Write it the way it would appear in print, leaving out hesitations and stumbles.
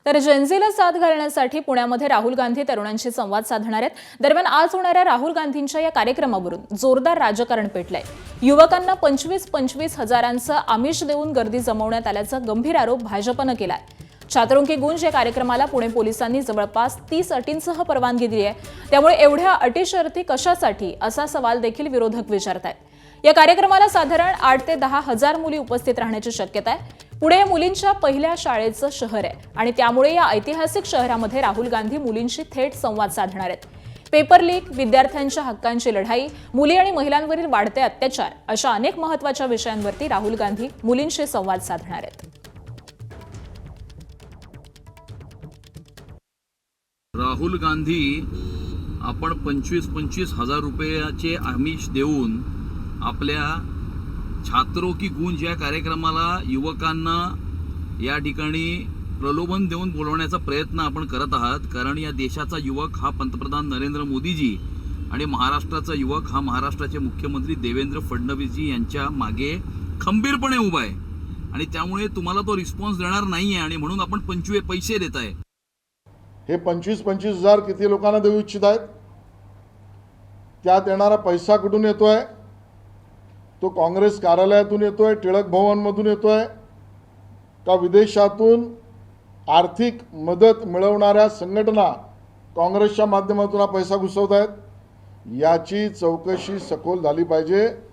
तर जेनझीला साथ घालण्यासाठी पुण्यामध्ये राहुल गांधी तरुणांशी संवाद साधणार आहेत। दरम्यान आज होणाऱ्या राहुल गांधींच्या या कार्यक्रमावरून जोरदार राजकारण पेटलंय। युवकांना 25-25 हजारांचं आमिष देऊन गर्दी जमवण्यात आल्याचा गंभीर आरोप भाजपनं केलाय। छात्रों की गूंज या कार्यक्रमाला पुणे पोलिसांनी जवळपास 30 अटींसह परवानगी दिली आहे। त्यामुळे एवढ्या अटी शर्ती कशासाठी असा सवाल देखील विरोधक विचारतायत। या कार्यक्रमाला साधारण 8 ते 10 हजार मुली उपस्थित राहण्याची शक्यता आहे। पुणे मुलींच्या पहिल्या शाळेचं शहर आहे आणि त्यामुळे या ऐतिहासिक शहरामध्ये राहुल गांधी मुलींशी थेट संवाद साधणार आहेत। पेपर लीक, विद्यार्थ्यांच्या हक्कांची लढाई, मुली आणि महिलांवरील वाढते अत्याचार अशा अनेक महत्त्वाच्या विषयांवरती राहुल गांधी मुलींशी संवाद साधणार आहेत। राहुल गांधी आपण 25-25 हजार रुपयाचे आमिष देऊन आपल्या छात्रों की गूंज या कार्यक्रमाला युवकांना या ठिकाणी प्रलोभन देऊन बोलवण्याचा प्रयत्न आपण करत आहात। कारण या देशाचा युवक हा पंतप्रधान नरेंद्र मोदीजी आणि महाराष्ट्राचा युवक हा महाराष्ट्राचे मुख्यमंत्री देवेंद्र फडणवीसजी यांच्या मागे खंबीरपणे उभा आहे आणि त्यामुळे तुम्हाला तो रिस्पॉन्स देणार नाहीये आणि म्हणून आपण 25 पैसे देत आहे। हे 25-25 हजार किती लोकांना देऊ इच्छित आहेत? त्यात येणारा पैसा कुठून येतोय? तो काँग्रेस कार्यालयातून येतोय, टिळक भवनमधून येतोय का विदेशातून आर्थिक मदत मिळवणाऱ्या संघटना काँग्रेसच्या माध्यमातून हा पैसा घुसवत आहेत? याची चौकशी सखोल झाली पाहिजे।